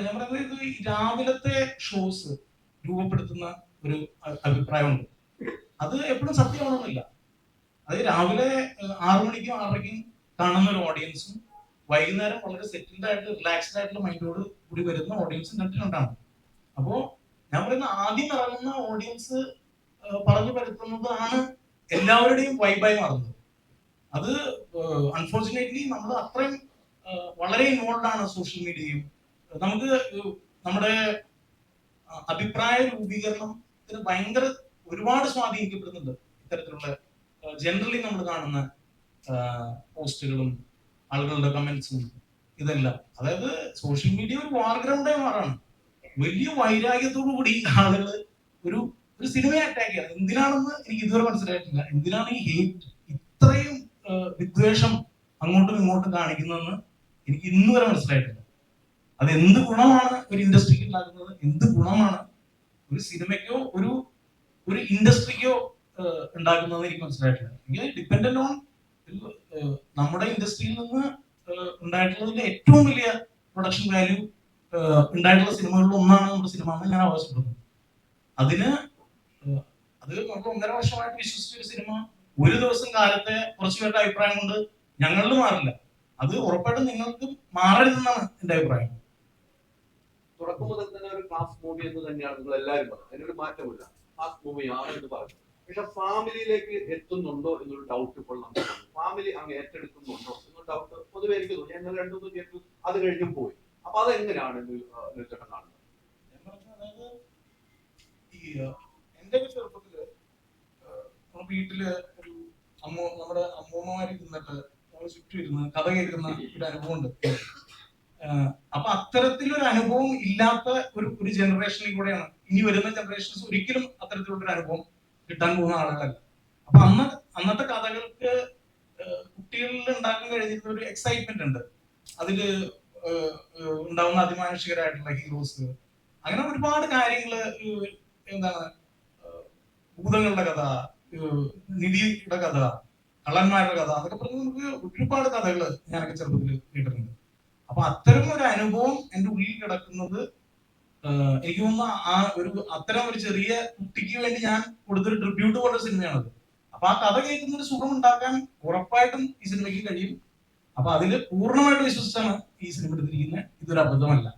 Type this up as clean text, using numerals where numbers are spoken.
ഞാൻ പറയുന്നത് ഇത് ഈ രാവിലത്തെ ഷോസ് രൂപപ്പെടുത്തുന്ന ഒരു അഭിപ്രായമുണ്ട്. അത് എപ്പോഴും സത്യമാണെന്നില്ല. അത് രാവിലെ 6 മണിക്കും 6:30ക്കും കാണുന്ന ഒരു ഓഡിയൻസും വൈകുന്നേരം വളരെ സെറ്റിൽഡ് ആയിട്ട് റിലാക്സ്ഡ് ആയിട്ടുള്ള മൈൻഡോട് കൂടി വരുന്ന ഓഡിയൻസും രണ്ടിലുണ്ടാണ്. അപ്പോ ഞാൻ പറയുന്ന ആദ്യം ഇറങ്ങുന്ന ഓഡിയൻസ് പറഞ്ഞു പരത്തുന്നതാണ് എല്ലാവരുടെയും വൈബായി മാറുന്നത്. അത് അൺഫോർച്ചുനേറ്റ്ലി നമ്മൾ അത്രയും വളരെ ഇൻവോൾവ് ആണ് സോഷ്യൽ മീഡിയയും. നമുക്ക് നമ്മുടെ അഭിപ്രായ രൂപീകരണത്തിന് ഭയങ്കര ഒരുപാട് സ്വാധീനിക്കപ്പെടുന്നുണ്ട് ഇത്തരത്തിലുള്ള ജനറലി നമ്മൾ കാണുന്ന പോസ്റ്റുകളും ആളുകളുടെ കമന്റ്സും ഇതെല്ലാം. അതായത് സോഷ്യൽ മീഡിയ ഒരു വാർ ഗ്രൗണ്ടായി മാറാണ്. വലിയ വൈരാഗ്യത്തോടു കൂടി ആളുകൾ ഒരു ഒരു സിനിമയെ അറ്റാക്ക് ചെയ്യണം. എന്തിനാണെന്ന് എനിക്ക് ഇതുവരെ മനസ്സിലായിട്ടില്ല. എന്തിനാണ് ഈ ഹേറ്റ്, ഇത്രയും വിദ്വേഷം അങ്ങോട്ടും ഇങ്ങോട്ടും കാണിക്കുന്നതെന്ന് എനിക്ക് ഇന്ന് വരെ മനസ്സിലായിട്ടില്ല. അത് എന്ത് ഗുണമാണ് ഒരു ഇൻഡസ്ട്രിക്ക് ഉണ്ടാക്കുന്നത്, എന്ത് ഗുണമാണ് ഒരു സിനിമയ്ക്കോ ഒരു ഒരു ഇൻഡസ്ട്രിക്കോ ഉണ്ടാക്കുന്നതെന്ന് എനിക്ക് മനസ്സിലായിട്ടില്ല. എനിക്ക് ഡിപ്പെൻഡന്റ് ഓൺ നമ്മുടെ ഇൻഡസ്ട്രിയിൽ നിന്ന് ഉണ്ടായിട്ടുള്ളതിന്റെ ഏറ്റവും വലിയ പ്രൊഡക്ഷൻ വാല്യൂ ഉണ്ടായിട്ടുള്ള സിനിമകളിൽ ഒന്നാണ് നമ്മുടെ സിനിമ എന്ന് ഞാൻ ആവശ്യപ്പെടുന്നു. അത് നമ്മൾ 1.5 വർഷമായിട്ട് വിശ്വസിച്ച ഒരു സിനിമ ഒരു ദിവസം കാലത്തെ കുറച്ചു പേരുടെ അഭിപ്രായം കൊണ്ട് ഞങ്ങളിൽ മാറില്ല. അത് ഉറപ്പായിട്ടും നിങ്ങൾക്ക് മാറരുതെന്നാണ് എന്റെ അഭിപ്രായം. തുടക്കം മുതൽ തന്നെ ഒരു ക്ലാസ് മൂവി എന്ന് തന്നെയാണ് നിങ്ങൾ എല്ലാവരും പറഞ്ഞത്. അതിനൊരു മാറ്റമില്ല, ക്ലാസ് മൂവിയാണ് എന്ന് പറഞ്ഞു. പക്ഷെ ഫാമിലിയിലേക്ക് എത്തുന്നുണ്ടോ എന്നൊരു ഡൗട്ട് ഇപ്പോൾ നമുക്ക് ഫാമിലി അങ്ങ് ഏറ്റെടുക്കുന്നുണ്ടോ എന്നൊരു ഡൗട്ട് പൊതുവെ എനിക്ക് തോന്നി. ഞങ്ങൾ 2-3 തിയേറ്റർ അത് കഴിഞ്ഞും പോയി. അപ്പൊ അതെങ്ങനെയാണ് ചേട്ടൻ കാണുന്നത്? അതായത് ഈ എന്റെ ചെറുപ്പത്തില് വീട്ടില് ഒരു നമ്മുടെ അമ്മൂമ്മമാര് ഇരുന്നിട്ട് നമ്മൾ ചുറ്റും ഇരുന്ന് കഥ കേൾക്കുന്ന ഒരു അനുഭവം ഉണ്ട്. അപ്പൊ അത്തരത്തിലൊരു അനുഭവം ഇല്ലാത്ത ഒരു ജനറേഷനിൽ കൂടെയാണ് ഇനി വരുന്ന ജനറേഷൻസ് ഒരിക്കലും അത്തരത്തിലുള്ള ഒരു അനുഭവം കിട്ടാൻ പോകുന്ന ആളുകളല്ല. അപ്പൊ അന്നത്തെ കഥകൾക്ക് കുട്ടികളിൽ ഉണ്ടാക്കാൻ കഴിഞ്ഞിരുന്ന ഒരു എക്സൈറ്റ്മെന്റ് ഉണ്ട്. അതില് ഉണ്ടാവുന്ന അതിമാനുഷികരായിട്ടുള്ള ഹീറോസ്, അങ്ങനെ ഒരുപാട് കാര്യങ്ങള്, എന്താണ് ഭൂതങ്ങളുടെ കഥ, നിധിയുടെ കഥ, കള്ളന്മാരുടെ കഥ, അതൊക്കെ പറഞ്ഞ് നമുക്ക് ഒരുപാട് കഥകള് ഞാനൊക്കെ ചെറുപ്പത്തിൽ കേട്ടിട്ടുണ്ട്. അപ്പൊ അത്തരം ഒരു അനുഭവം എന്റെ ഉള്ളിൽ കിടക്കുന്നത് എനിക്ക് തോന്നുന്ന അത്തരം ഒരു ചെറിയ കുട്ടിക്ക് വേണ്ടി ഞാൻ കൊടുത്തൊരു ട്രിബ്യൂട്ട് പോലൊരു സിനിമയാണത്. അപ്പൊ ആ കഥ കേൾക്കുന്ന ഒരു സുഖം ഉണ്ടാക്കാൻ ഉറപ്പായിട്ടും ഈ സിനിമയ്ക്ക് കഴിയും. അപ്പൊ അതിൽ പൂർണ്ണമായിട്ട് വിശ്വസിച്ചാണ് ഈ സിനിമ എടുത്തിരിക്കുന്നത്. ഇതൊരു അബദ്ധമല്ല.